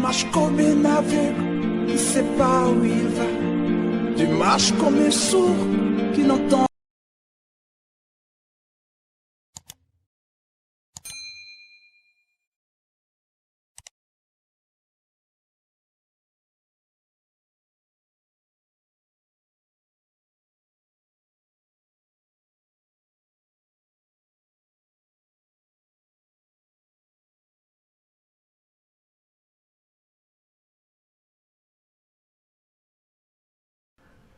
marches comme un aveugle qui ne sait pas où il va. Tu marches comme un sourd qui n'entend.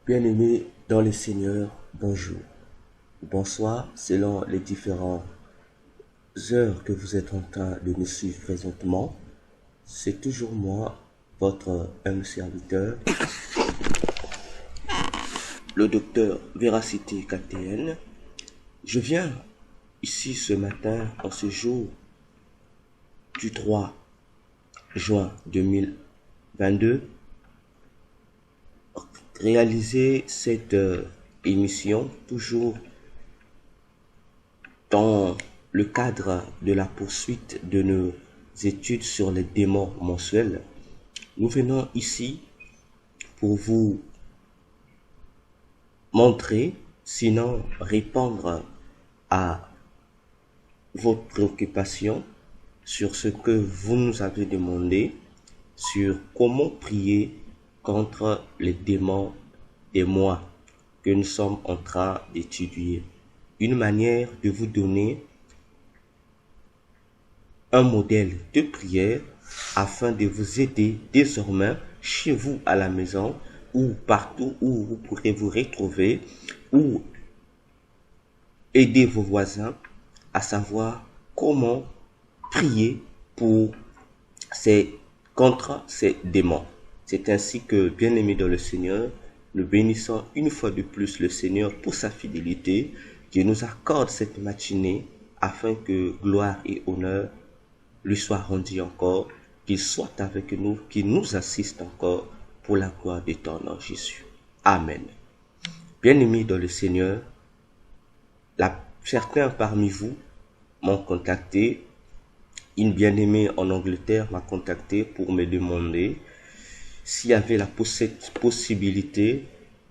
Bien-aimés dans le Seigneur, bonjour, bonsoir, selon les différentes heures que vous êtes en train de me suivre présentement. C'est toujours moi, votre humble serviteur, le docteur Véracité KTN. Je viens ici ce matin, en ce jour du 3 juin 2022, réaliser cette émission toujours dans le cadre de la poursuite de nos études sur les démons mensuels. Nous venons ici pour vous montrer, sinon répondre à vos préoccupations sur ce que vous nous avez demandé, sur comment prier contre les démons des mois que nous sommes en train d'étudier. Une manière de vous donner un modèle de prière afin de vous aider désormais chez vous à la maison ou partout où vous pourrez vous retrouver ou aider vos voisins à savoir comment prier contre ces démons. C'est ainsi que, bien-aimés dans le Seigneur, nous bénissons une fois de plus le Seigneur pour sa fidélité qui nous accorde cette matinée afin que gloire et honneur lui soient rendus encore, qu'il soit avec nous, qu'il nous assiste encore pour la gloire de ton nom Jésus. Amen. Bien-aimés dans le Seigneur, certains parmi vous m'ont contacté. Une bien-aimée en Angleterre m'a contacté pour me demander s'il y avait la possibilité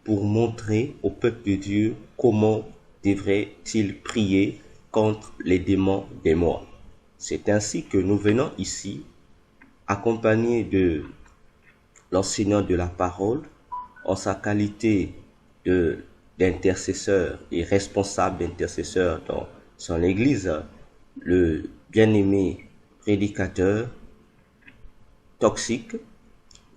pour montrer au peuple de Dieu comment devrait-il prier contre les démons des morts. C'est ainsi que nous venons ici, accompagnés de l'enseignant de la parole, en sa qualité d'intercesseur et responsable d'intercesseur dans son église, le bien-aimé prédicateur toxique.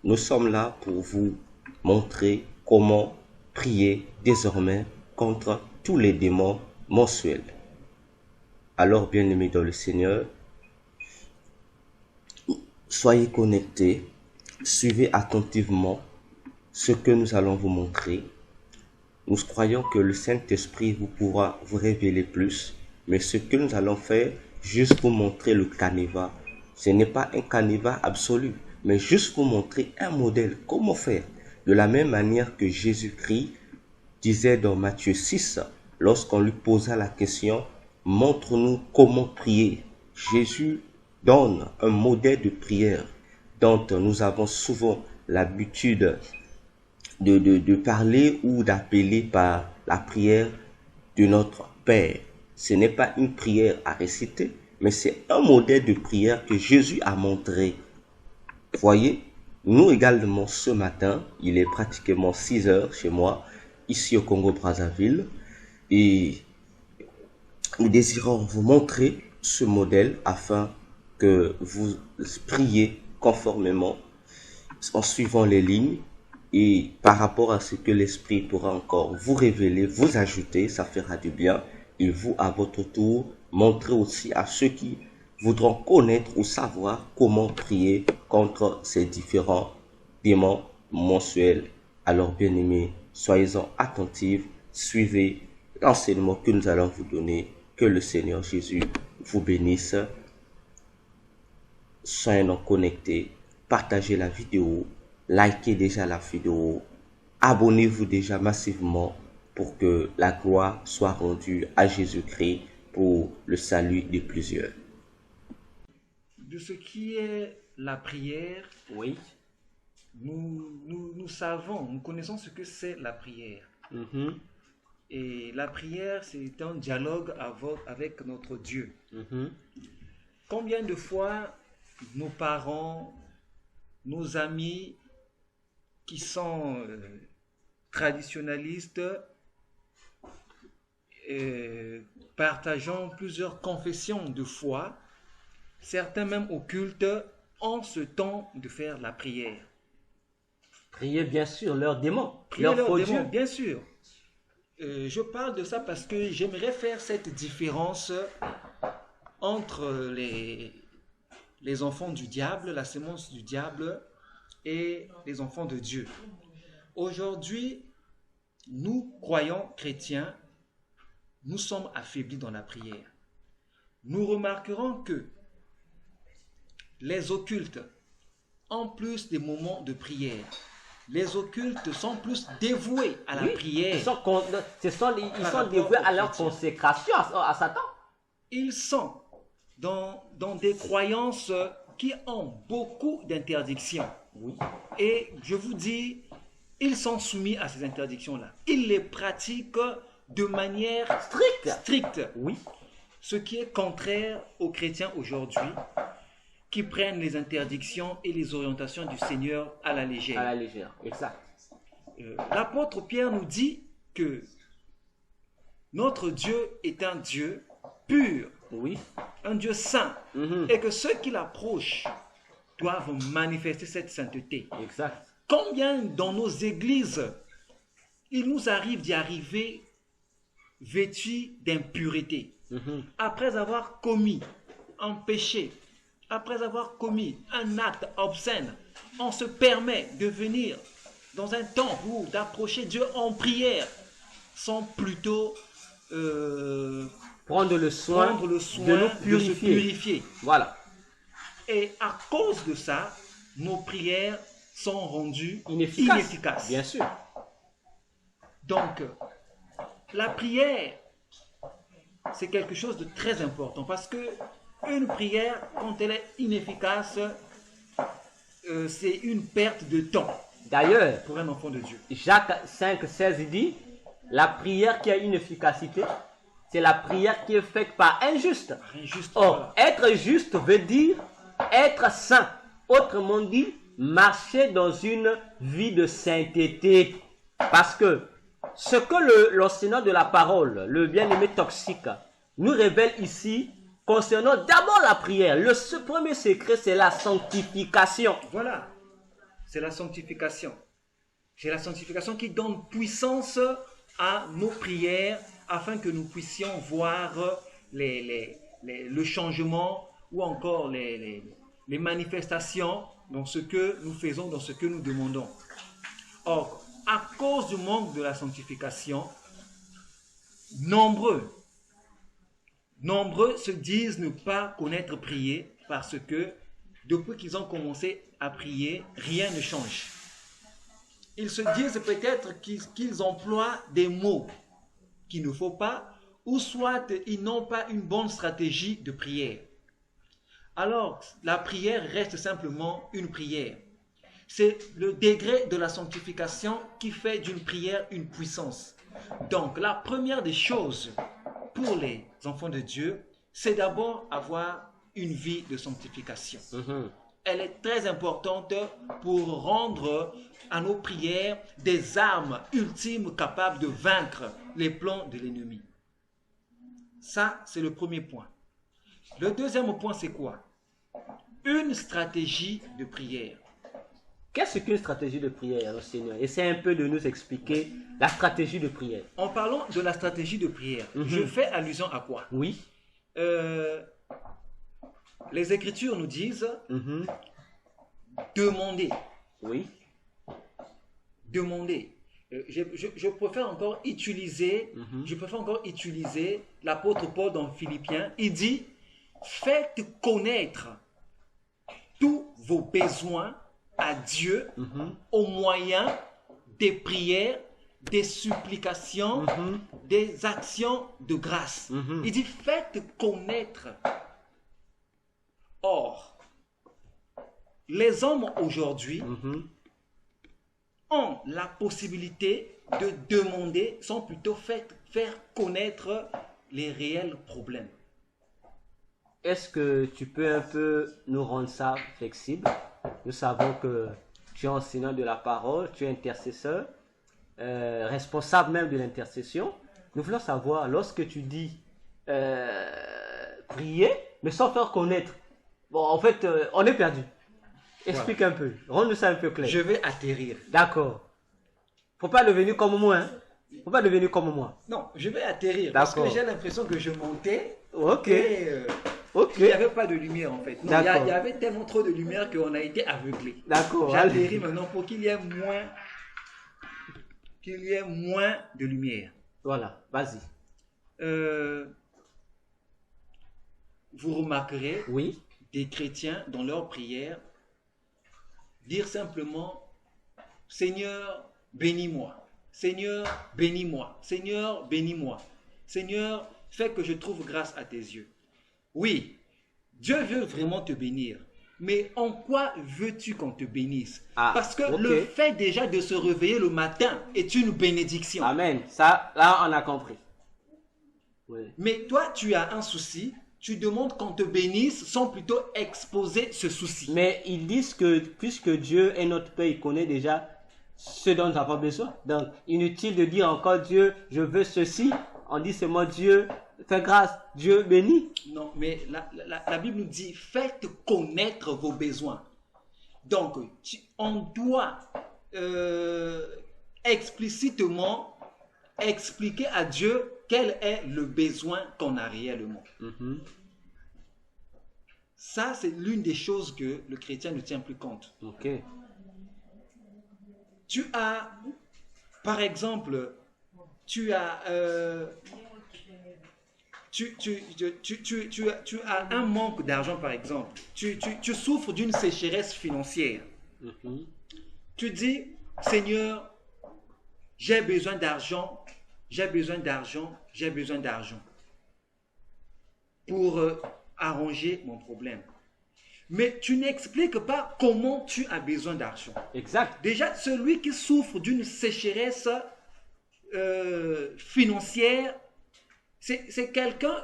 Nous sommes là pour vous montrer comment prier désormais contre tous les démons mensuels. Alors, bien-aimés dans le Seigneur, soyez connectés, suivez attentivement ce que nous allons vous montrer. Nous croyons que le Saint-Esprit vous pourra vous révéler plus, mais ce que nous allons faire, juste vous montrer le canevas. Ce n'est pas un canevas absolu, mais juste vous montrer un modèle, comment faire. De la même manière que Jésus-Christ disait dans Matthieu 6, lorsqu'on lui posa la question, montre-nous comment prier. Jésus donne un modèle de prière dont nous avons souvent l'habitude de parler ou d'appeler par la prière de notre Père. Ce n'est pas une prière à réciter, mais c'est un modèle de prière que Jésus a montré. Voyez, nous également ce matin, il est pratiquement 6 heures chez moi, ici au Congo-Brazzaville, et nous désirons vous montrer ce modèle afin que vous priez conformément en suivant les lignes et par rapport à ce que l'Esprit pourra encore vous révéler, vous ajouter, ça fera du bien. Et vous, à votre tour, montrez aussi à ceux qui voudront connaître ou savoir comment prier contre ces différents démons mensuels. Alors, bien-aimés, soyez-en attentifs, suivez l'enseignement que nous allons vous donner. Que le Seigneur Jésus vous bénisse. Soyez-en connectés, partagez la vidéo, likez déjà la vidéo, abonnez-vous déjà massivement pour que la gloire soit rendue à Jésus-Christ pour le salut de plusieurs. de ce qui est la prière, Oui. nous savons, nous connaissons ce que c'est la prière. Mhm. Et la prière, c'est un dialogue avec notre Dieu. Mhm. Combien de fois nos parents, nos amis qui sont traditionnalistes, partageant plusieurs confessions de foi, certains même occultes, ont ce temps de faire la prière. Priez bien sûr leurs démons, Prier leurs leurs faux démons, dieux. bien sûr. Je parle de ça parce que j'aimerais faire cette différence entre les enfants du diable, la sémence du diable, et les enfants de Dieu. Aujourd'hui, nous, croyants chrétiens, nous sommes affaiblis dans la prière. Nous remarquerons que les occultes, en plus des moments de prière, les occultes sont plus dévoués à la Oui, prière. ils sont rapport dévoués à aux leur chrétiens. consécration à Satan. Ils sont dans des croyances qui ont beaucoup d'interdictions. Oui. Et je vous dis, ils sont soumis à ces interdictions-là. Ils les pratiquent de manière stricte, Oui. ce qui est contraire aux chrétiens aujourd'hui qui prennent les interdictions et les orientations du Seigneur à la légère. À la légère, exact. L'apôtre Pierre nous dit que notre Dieu est un Dieu pur, Oui. un Dieu saint, Mhm. et que ceux qui l'approchent doivent manifester cette sainteté. Exact. Combien dans nos églises, il nous arrive d'y arriver vêtus d'impureté, Mhm. après avoir commis un péché, après avoir commis un acte obscène, on se permet de venir dans un temple ou d'approcher Dieu en prière, sans plutôt Prendre le soin, prendre le soin de nous de se purifier. purifier. Voilà. Et à cause de ça, nos prières sont rendues Inefficace. inefficaces. Bien sûr. Donc, la prière, c'est quelque chose de très important parce que une prière, quand elle est inefficace, c'est une perte de temps D'ailleurs, pour un enfant de Dieu. Jacques 5,16 dit, la prière qui a une efficacité, c'est la prière qui est faite par un juste. Injuste, Or, voilà. être juste veut dire être saint. Autrement dit, marcher dans une vie de sainteté. Parce que ce que l'enseignant de la parole, le bien-aimé toxique, nous révèle ici, concernant d'abord la prière, ce premier secret, c'est la sanctification. Voilà, c'est la sanctification. C'est la sanctification qui donne puissance à nos prières afin que nous puissions voir le changement ou encore les manifestations dans ce que nous faisons, dans ce que nous demandons. Or, à cause du manque de la sanctification, nombreux se disent ne pas connaître prier parce que depuis qu'ils ont commencé à prier, rien ne change. Ils se disent peut-être qu'ils emploient des mots qu'il ne faut pas, ou soit ils n'ont pas une bonne stratégie de prière. Alors, la prière reste simplement une prière. C'est le degré de la sanctification qui fait d'une prière une puissance. Donc, la première des choses pour les enfants de Dieu, c'est d'abord avoir une vie de sanctification. Mhm. Elle est très importante pour rendre à nos prières des armes ultimes capables de vaincre les plans de l'ennemi. Ça, c'est le premier point. Le deuxième point, c'est quoi? Une stratégie de prière. Qu'est-ce qu'une stratégie de prière, Seigneur? Essaie un peu de nous expliquer la stratégie de prière. En parlant de la stratégie de prière, je fais allusion à quoi? Oui. Les Écritures nous disent Mhm. demander. Oui. Demander. Je préfère encore utiliser, l'apôtre Paul dans Philippiens. Il dit, faites connaître tous vos besoins à Dieu au moyen des prières, des supplications, des actions de grâce. Il dit, faites connaître. Or, les hommes aujourd'hui Mhm. ont la possibilité de demander, sont plutôt faire connaître les réels problèmes. Est-ce que tu peux un peu nous rendre ça flexible? Nous savons que tu es enseignant de la parole, tu es intercesseur, responsable même de l'intercession. Nous voulons savoir, lorsque tu dis prier, mais sans faire connaître, bon, en fait, on est perdu. Explique un peu, rends-nous ça un peu clair. Je vais atterrir. D'accord. Faut pas devenir comme moi, hein. Faut pas devenir comme moi. Non, je vais atterrir parce que D'accord. j'ai l'impression que je montais Ok. et Ok. il n'y avait pas de lumière en fait. Non, D'accord. il y avait tellement trop de lumière qu'on a été aveuglé. D'accord. J'atterris allez. maintenant pour qu'il y ait moins de lumière. Voilà, vas-y. Vous remarquerez Oui. des chrétiens dans leur prière dire simplement Seigneur, bénis-moi. Seigneur, bénis-moi. Seigneur, bénis-moi. Seigneur, fais que je trouve grâce à tes yeux. Oui, Dieu veut vraiment te bénir. Mais en quoi veux-tu qu'on te bénisse? Ah, Parce que ok. le fait déjà de se réveiller le matin est une bénédiction. Amen. Ça, là, on a compris. Oui. Mais toi, tu as un souci, tu demandes qu'on te bénisse sans plutôt exposer ce souci. Mais ils disent que puisque Dieu est notre Père, il connaît déjà ce dont nous avons besoin. Donc, inutile de dire encore Dieu, je veux ceci. On dit seulement Dieu, fais grâce, Dieu bénit. Non, mais la Bible nous dit, faites connaître vos besoins. Donc, on doit explicitement expliquer à Dieu quel est le besoin qu'on a réellement. Mhm. Ça, c'est l'une des choses que le chrétien ne tient plus compte. Ok. Tu as, par exemple, tu as un manque d'argent, par exemple. Tu souffres d'une sécheresse financière. Mhm. Tu dis, Seigneur, j'ai besoin d'argent, j'ai besoin d'argent, j'ai besoin d'argent pour arranger mon problème. Mais tu n'expliques pas comment tu as besoin d'argent. Exact. Déjà, celui qui souffre d'une sécheresse financière, c'est quelqu'un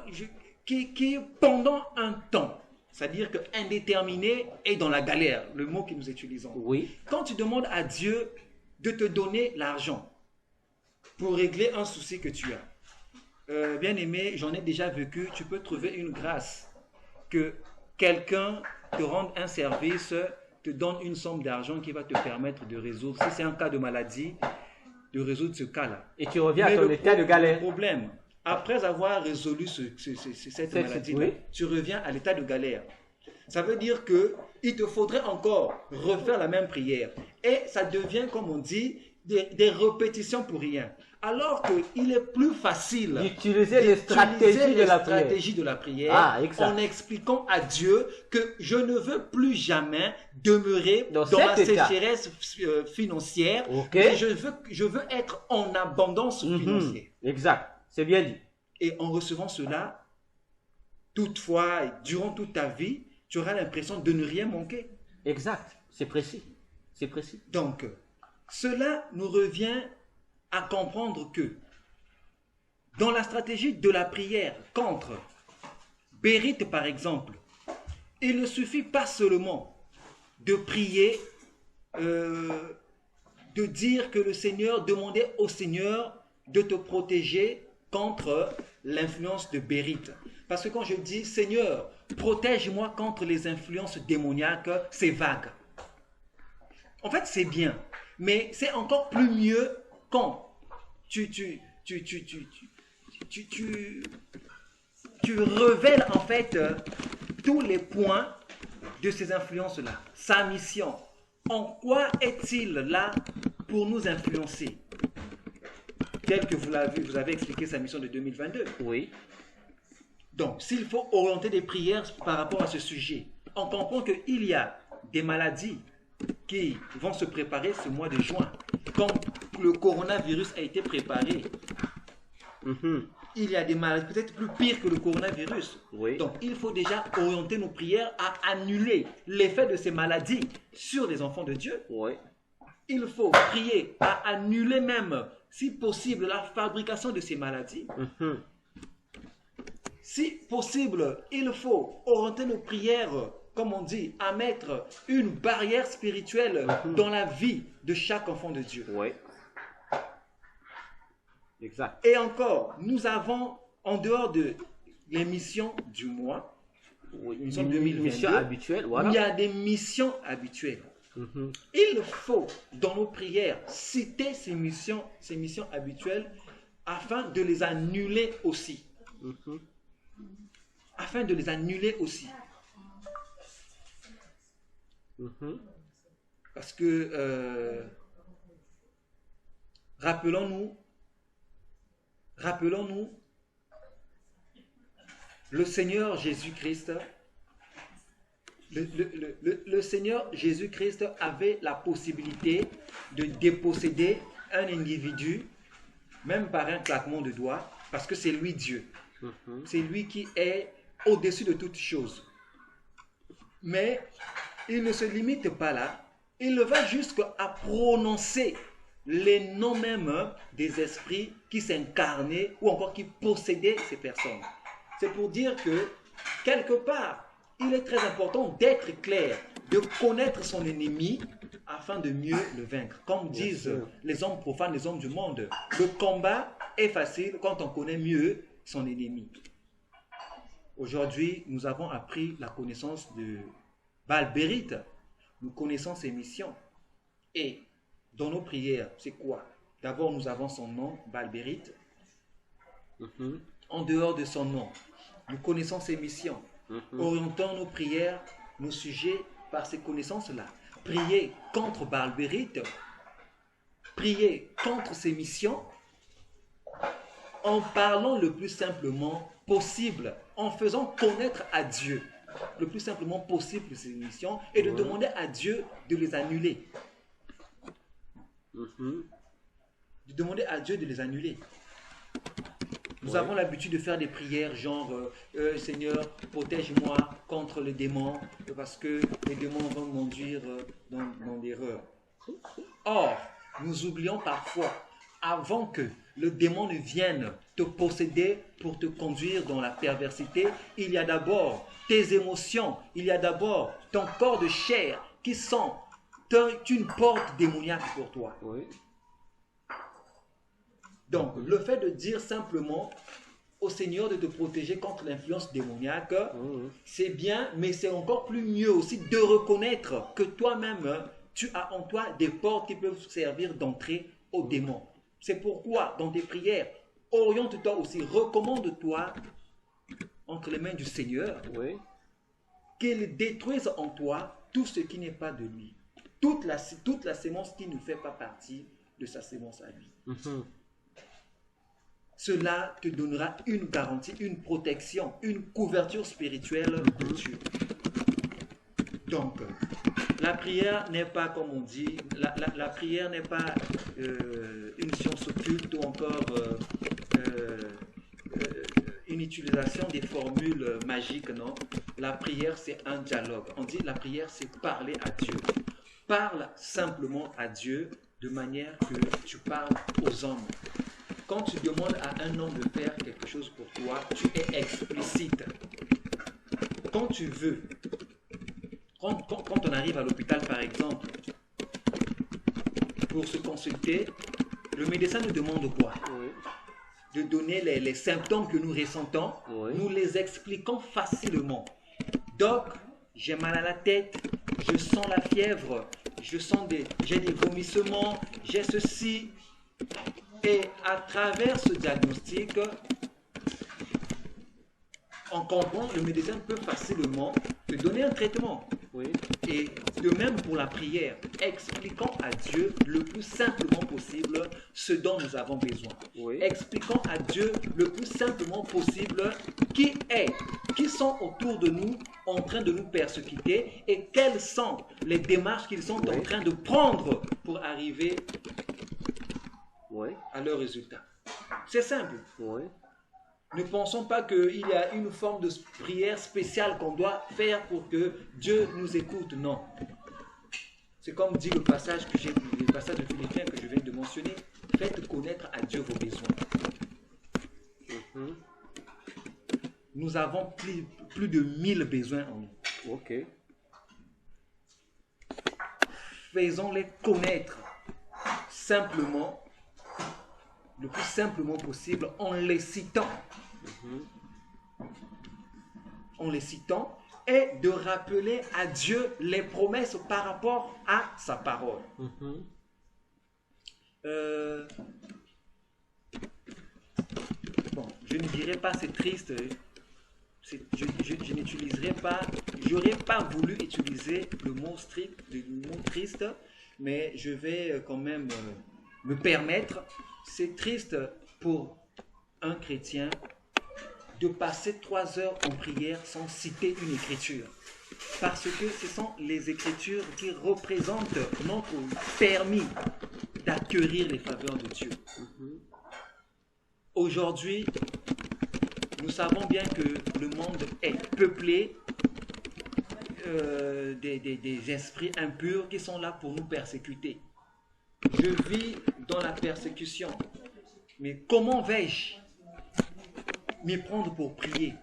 qui, pendant un temps, c'est-à-dire que indéterminé, est dans la galère, le mot que nous utilisons. Oui. Quand tu demandes à Dieu de te donner l'argent pour régler un souci que tu as, bien aimé, j'en ai déjà vécu, tu peux trouver une grâce que quelqu'un te rende un service, te donne une somme d'argent qui va te permettre de résoudre, si c'est un cas de maladie, de résoudre ce cas-là. Et tu reviens à Mais ton état de galère. Le problème, après avoir résolu cette maladie-là, oui. tu reviens à l'état de galère. Ça veut dire que il te faudrait encore refaire la même prière. Et ça devient, comme on dit, des répétitions pour rien. Alors qu'il est plus facile D'utiliser les stratégies de la prière. stratégies de la prière Ah, exact. en expliquant à Dieu que je ne veux plus jamais demeurer Dans dans la cet état. sécheresse financière, Ok. mais je veux être en abondance financière. Mhm. Exact. C'est bien dit. Et en recevant cela, toutefois, et durant toute ta vie, tu auras l'impression de ne rien manquer. Exact. C'est précis. C'est précis. Donc, cela nous revient à comprendre que dans la stratégie de la prière contre Bérite, par exemple, il ne suffit pas seulement de prier, de dire que le Seigneur, demander au Seigneur de te protéger contre l'influence de Bérite. Parce que quand je dis Seigneur, protège-moi contre les influences démoniaques, c'est vague. En fait, c'est bien, mais c'est encore plus mieux quand tu révèles en fait tous les points de ces influences-là. Sa mission, en quoi est-il là pour nous influencer? Tel que vous avez expliqué sa mission de 2022. Oui. Donc, s'il faut orienter des prières par rapport à ce sujet, on comprend qu'il y a des maladies qui vont se préparer ce mois de juin. Quand le coronavirus a été préparé, Mhm. il y a des maladies peut-être plus pires que le coronavirus. Oui. Donc, il faut déjà orienter nos prières à annuler l'effet de ces maladies sur les enfants de Dieu. Oui. Il faut prier à annuler même, si possible, la fabrication de ces maladies. Si possible, il faut orienter nos prières, comme on dit, à mettre une barrière spirituelle dans la vie de chaque enfant de Dieu. Oui. Exact. Et encore, nous avons, en dehors de l'émission du mois, Oui. nous sommes en Une 2022, mission habituelle, voilà. il y a des missions habituelles. Il faut, dans nos prières, citer ces missions habituelles afin de les annuler aussi. Afin de les annuler aussi. Parce que, rappelons-nous, le Seigneur Jésus-Christ, le Seigneur Jésus-Christ avait la possibilité de déposséder un individu, même par un claquement de doigts, parce que c'est lui Dieu. C'est lui qui est au-dessus de toutes choses. Mais il ne se limite pas là. Il va jusqu'à prononcer les noms même des esprits qui s'incarnaient ou encore qui possédaient ces personnes. C'est pour dire que, quelque part, il est très important d'être clair, de connaître son ennemi afin de mieux le vaincre. Comme disent les hommes profanes, les hommes du monde, le combat est facile quand on connaît mieux son ennemi. Aujourd'hui, nous avons appris la connaissance de Baal-Bérite. Nous connaissons ses missions. Et dans nos prières, c'est quoi? D'abord, nous avons son nom, Baal-Bérite. En dehors de son nom, nous connaissons ses missions. Orientons nos prières, nos sujets par ces connaissances-là. Prier contre Baal-Bérite, prier contre ses missions, en parlant le plus simplement possible, en faisant connaître à Dieu le plus simplement possible ces missions et de demander à Dieu de les annuler. De demander à Dieu de les annuler. Nous avons l'habitude de faire des prières genre Seigneur, protège-moi contre les démons parce que les démons vont me conduire dans l'erreur. Or, nous oublions parfois, avant que le démon ne vienne te posséder pour te conduire dans la perversité, il y a d'abord tes émotions, il y a d'abord ton corps de chair qui sont une porte démoniaque pour toi. Donc, le fait de dire simplement au Seigneur de te protéger contre l'influence démoniaque, c'est bien, mais c'est encore plus mieux aussi de reconnaître que toi-même, tu as en toi des portes qui peuvent servir d'entrée aux démons. C'est pourquoi, dans tes prières, oriente-toi aussi, recommande-toi entre les mains du Seigneur, qu'il détruise en toi tout ce qui n'est pas de lui. Toute la sémence qui ne fait pas partie de sa sémence à lui. Cela te donnera une garantie, une protection, une couverture spirituelle de Dieu. Donc, la prière n'est pas, comme on dit, la prière n'est pas une science occulte ou encore une utilisation des formules magiques, non. La prière, c'est un dialogue. On dit la prière, c'est parler à Dieu. Parle simplement à Dieu de manière que tu parles aux hommes. Quand tu demandes à un homme de faire quelque chose pour toi, tu es explicite. Quand tu veux, quand on arrive à l'hôpital par exemple, pour se consulter, le médecin nous demande quoi? De donner les symptômes que nous ressentons, nous les expliquons facilement. Doc, j'ai mal à la tête, je sens la fièvre, j'ai des vomissements, j'ai ceci. Et à travers ce diagnostic, on comprend, le médecin peut facilement te donner un traitement. Et de même pour la prière, expliquons à Dieu le plus simplement possible ce dont nous avons besoin. Expliquons à Dieu le plus simplement possible qui sont autour de nous en train de nous persécuter et quelles sont les démarches qu'ils sont en train de prendre pour arriver à leur résultat. C'est simple. Ne pensons pas qu'il y a une forme de prière spéciale qu'on doit faire pour que Dieu nous écoute. Non. C'est comme dit le passage de Philippiens que je viens de mentionner. Faites connaître à Dieu vos besoins. Nous avons plus de 1000 besoins en nous. Ok. Faisons-les connaître simplement, le plus simplement possible, en les citant. En les citant et de rappeler à Dieu les promesses par rapport à sa parole. Bon, je ne dirais pas c'est triste. Je n'utiliserai pas, j'aurais pas voulu utiliser le mot triste, mais je vais quand même me permettre. C'est triste pour un chrétien de passer 3 heures en prière sans citer une écriture. Parce que ce sont les écritures qui représentent notre permis d'acquérir les faveurs de Dieu. Aujourd'hui, nous savons bien que le monde est peuplé des esprits impurs qui sont là pour nous persécuter. Je vis dans la persécution. Mais comment vais-je m'y prendre pour prier?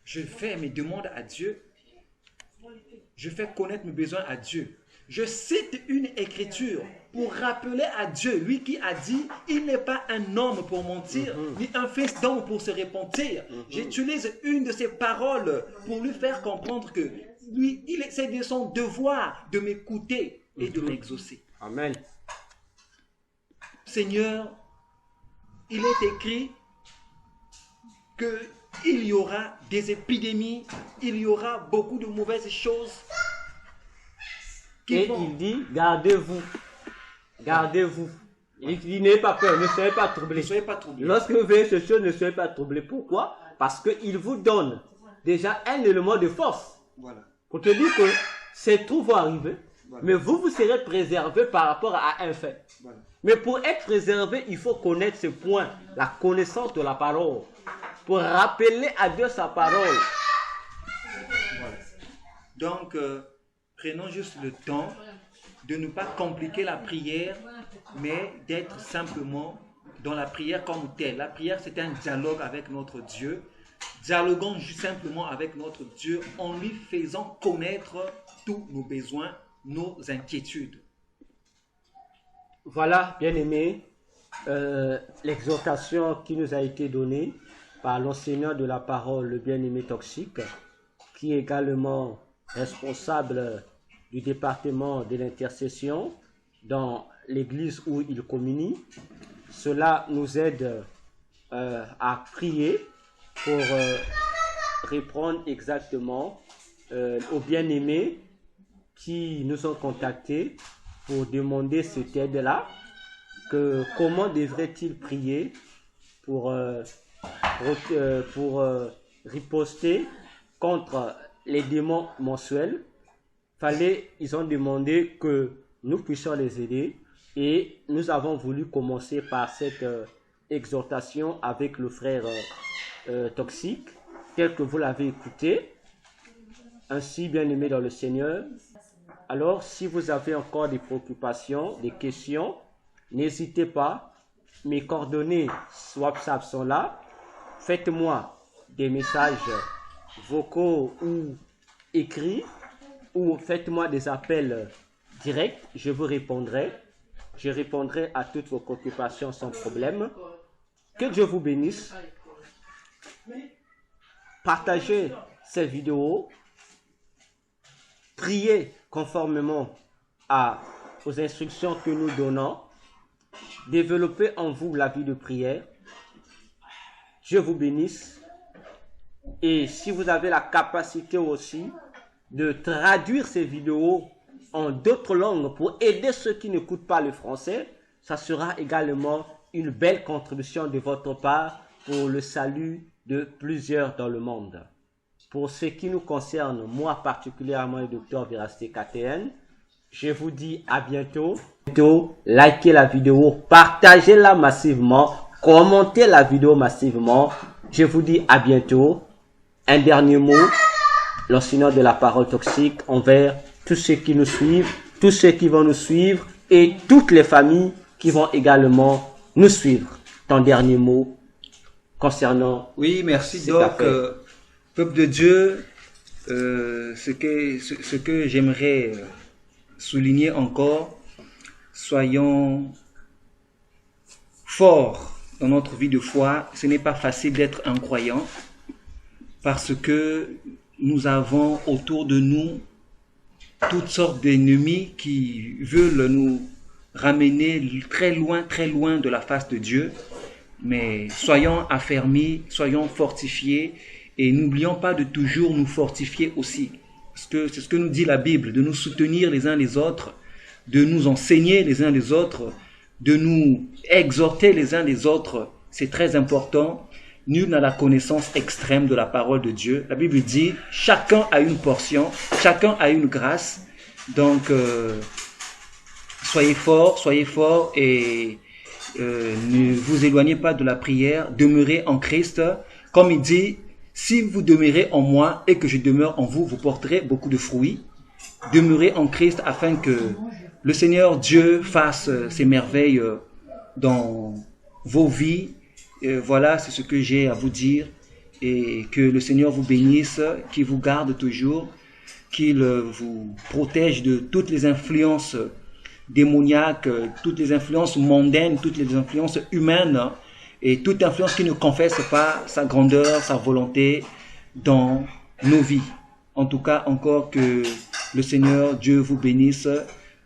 Je fais mes demandes à Dieu. Je fais connaître mes besoins à Dieu. Je cite une écriture pour rappeler à Dieu, lui qui a dit, il n'est pas un homme pour mentir, ni un fils d'homme pour se repentir. J'utilise une de ses paroles pour lui faire comprendre que lui, c'est de son devoir de m'écouter et de m'exaucer. Amen. Seigneur, il est écrit qu'il y aura des épidémies, il y aura beaucoup de mauvaises choses. Et il dit, gardez-vous. Gardez-vous. Il dit, n'ayez pas peur, ne soyez pas troublés. Ne soyez pas troublés. Lorsque vous voyez ces choses, ne soyez pas troublés. Pourquoi? Parce qu'il vous donne déjà un élément de force. Voilà. Pour te dire que ces trous vont arriver, voilà. Mais vous serez préservé par rapport à un fait. Voilà. Mais pour être préservé, il faut connaître ce point, la connaissance de la parole. Pour rappeler à Dieu sa parole. Voilà. Donc, prenons juste le temps de ne pas compliquer la prière, mais d'être simplement dans la prière comme telle. La prière, c'est un dialogue avec notre Dieu. Dialoguons simplement avec notre Dieu en lui faisant connaître tous nos besoins, nos inquiétudes. Voilà, bien-aimés, l'exhortation qui nous a été donnée par l'enseignant de la parole, le bien-aimé Toxique, qui est également responsable du département de l'intercession dans l'église où il communie. Cela nous aide à prier pour répondre exactement aux bien-aimés qui nous ont contactés pour demander cette aide-là, que comment devrait-il prier pour riposter contre les démons mensuels. Ils ont demandé que nous puissions les aider et nous avons voulu commencer par cette exhortation avec le frère Toxique, tel que vous l'avez écouté. Ainsi, bien-aimés dans le Seigneur, alors si vous avez encore des préoccupations, des questions, n'hésitez pas, mes coordonnées WhatsApp sont là. Faites-moi des messages vocaux ou écrits, ou faites-moi des appels directs, je vous répondrai. Je répondrai à toutes vos préoccupations sans problème. Que Dieu vous bénisse. Partagez ces vidéos. Priez conformément aux instructions que nous donnons. Développez en vous la vie de prière. Dieu vous bénisse. Et si vous avez la capacité aussi de traduire ces vidéos en d'autres langues pour aider ceux qui n'écoutent pas le français, ça sera également une belle contribution de votre part pour le salut de plusieurs dans le monde. Pour ce qui nous concerne, moi particulièrement le docteur Véracité KTN, je vous dis à bientôt. Likez la vidéo, partagez-la massivement, commentez la vidéo massivement. Je vous dis à bientôt. Un dernier mot, l'enseignant de la parole toxique envers tous ceux qui nous suivent, tous ceux qui vont nous suivre et toutes les familles qui vont également nous suivre. Ton dernier mot concernant... Oui, merci. Donc, peuple de Dieu, ce que j'aimerais souligner encore, soyons forts dans notre vie de foi. Ce n'est pas facile d'être un croyant parce que nous avons autour de nous toutes sortes d'ennemis qui veulent nous ramener très loin de la face de Dieu. Mais soyons affermis, soyons fortifiés et n'oublions pas de toujours nous fortifier aussi. Parce que c'est ce que nous dit la Bible, de nous soutenir les uns les autres, de nous enseigner les uns les autres, de nous exhorter les uns les autres. C'est très important. Nul n'a la connaissance extrême de la parole de Dieu. La Bible dit, chacun a une portion, chacun a une grâce. Donc, soyez forts et ne vous éloignez pas de la prière. Demeurez en Christ. Comme il dit, si vous demeurez en moi et que je demeure en vous, vous porterez beaucoup de fruits. Demeurez en Christ afin que le Seigneur Dieu fasse ses merveilles dans vos vies. Voilà, c'est ce que j'ai à vous dire. Et que le Seigneur vous bénisse, qu'il vous garde toujours, qu'il vous protège de toutes les influences démoniaques, toutes les influences mondaines, toutes les influences humaines et toute influence qui ne confesse pas sa grandeur, sa volonté dans nos vies. En tout cas, encore que le Seigneur Dieu vous bénisse.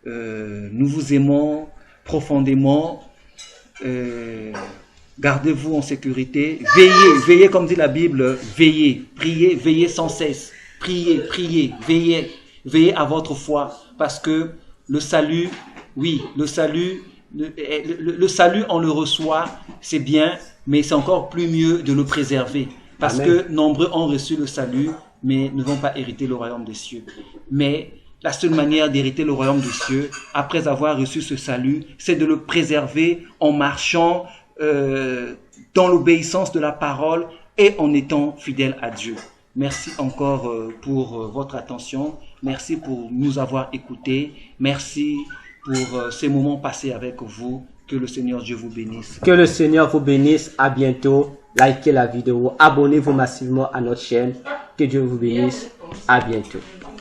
Nous vous aimons profondément. Gardez-vous en sécurité. Veillez comme dit la Bible, veillez, priez, veillez sans cesse. Priez, veillez à votre foi. Parce que le salut, oui, le salut, on le reçoit, c'est bien, mais c'est encore plus mieux de le préserver. Parce Amen. Que nombreux ont reçu le salut, mais ne vont pas hériter le royaume des cieux. Mais la seule manière d'hériter le royaume des cieux, après avoir reçu ce salut, c'est de le préserver en marchant dans l'obéissance de la parole et en étant fidèle à Dieu. Merci encore pour votre attention. Merci pour nous avoir écoutés. Merci pour ces moments passés avec vous. Que le Seigneur Dieu vous bénisse. Que le Seigneur vous bénisse. À bientôt. Likez la vidéo. Abonnez-vous massivement à notre chaîne. Que Dieu vous bénisse. À bientôt.